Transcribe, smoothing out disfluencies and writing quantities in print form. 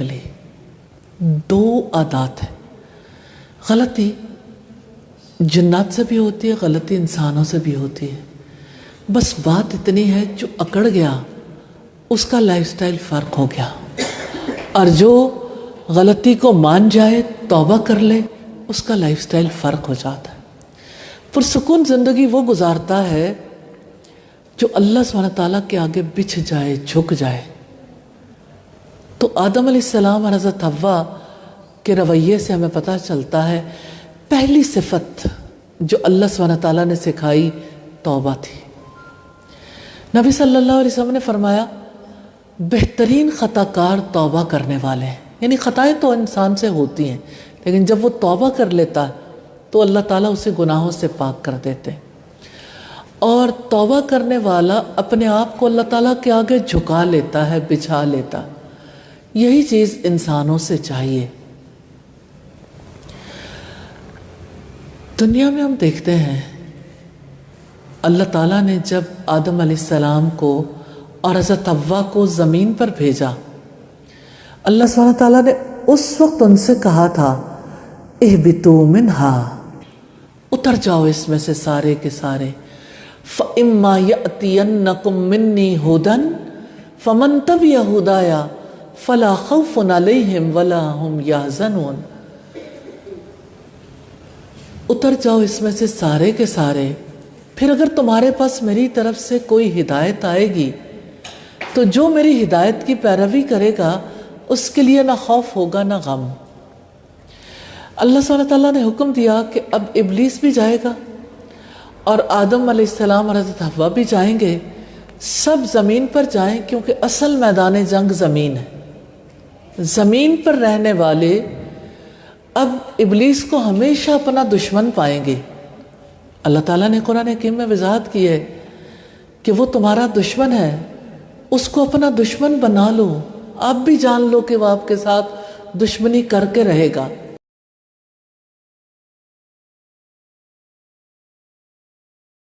نکلی. دو عادات ہیں. غلطی جنات سے بھی ہوتی ہے، غلطی انسانوں سے بھی ہوتی ہے. بس بات اتنی ہے جو اکڑ گیا اس کا لائف سٹائل فرق ہو گیا، اور جو غلطی کو مان جائے، توبہ کر لے، اس کا لائف سٹائل فرق ہو جاتا ہے. پرسکون زندگی وہ گزارتا ہے جو اللہ سبحانہ تعالیٰ کے آگے بچھ جائے، جھک جائے. تو آدم علیہ السلام اور حضرت حوا کے رویے سے ہمیں پتہ چلتا ہے پہلی صفت جو اللہ سبحانہ تعالیٰ نے سکھائی توبہ تھی. نبی صلی اللہ علیہ وسلم نے فرمایا بہترین خطا کار توبہ کرنے والے ہیں. یعنی خطائیں تو انسان سے ہوتی ہیں، لیکن جب وہ توبہ کر لیتا ہے تو اللہ تعالیٰ اسے گناہوں سے پاک کر دیتے ہیں. اور توبہ کرنے والا اپنے آپ کو اللہ تعالیٰ کے آگے جھکا لیتا ہے، بچھا لیتا ہے. یہی چیز انسانوں سے چاہیے. دنیا میں ہم دیکھتے ہیں اللہ تعالیٰ نے جب آدم علیہ السلام کو اور حضرت حوا کو زمین پر بھیجا، اللہ سبحانہ تعالیٰ نے اس وقت ان سے کہا تھا اہبطوا منہا، اتر جاؤ اس میں سے سارے کے سارے. فَإِمَّا يَأْتِيَنَّكُم مِّنِّي هُدًى فَمَن تَبِعَ هُدَايَ فَلَا خَوْفٌ عَلَيْهِمْ وَلَا هُمْ يَحْزَنُونَ. اتر جاؤ اس میں سے سارے کے سارے، پھر اگر تمہارے پاس میری طرف سے کوئی ہدایت آئے گی تو جو میری ہدایت کی پیروی کرے گا اس کے لیے نہ خوف ہوگا نہ غم. اللہ سبحانہ تعالیٰ نے حکم دیا کہ اب ابلیس بھی جائے گا اور آدم علیہ السلام اور حضرت حوا بھی جائیں گے. سب زمین پر جائیں کیونکہ اصل میدان جنگ زمین ہے. زمین پر رہنے والے اب ابلیس کو ہمیشہ اپنا دشمن پائیں گے. اللہ تعالیٰ نے قرآن حکیم میں وضاحت کی ہے کہ وہ تمہارا دشمن ہے، اس کو اپنا دشمن بنا لو. آپ بھی جان لو کہ وہ آپ کے ساتھ دشمنی کر کے رہے گا.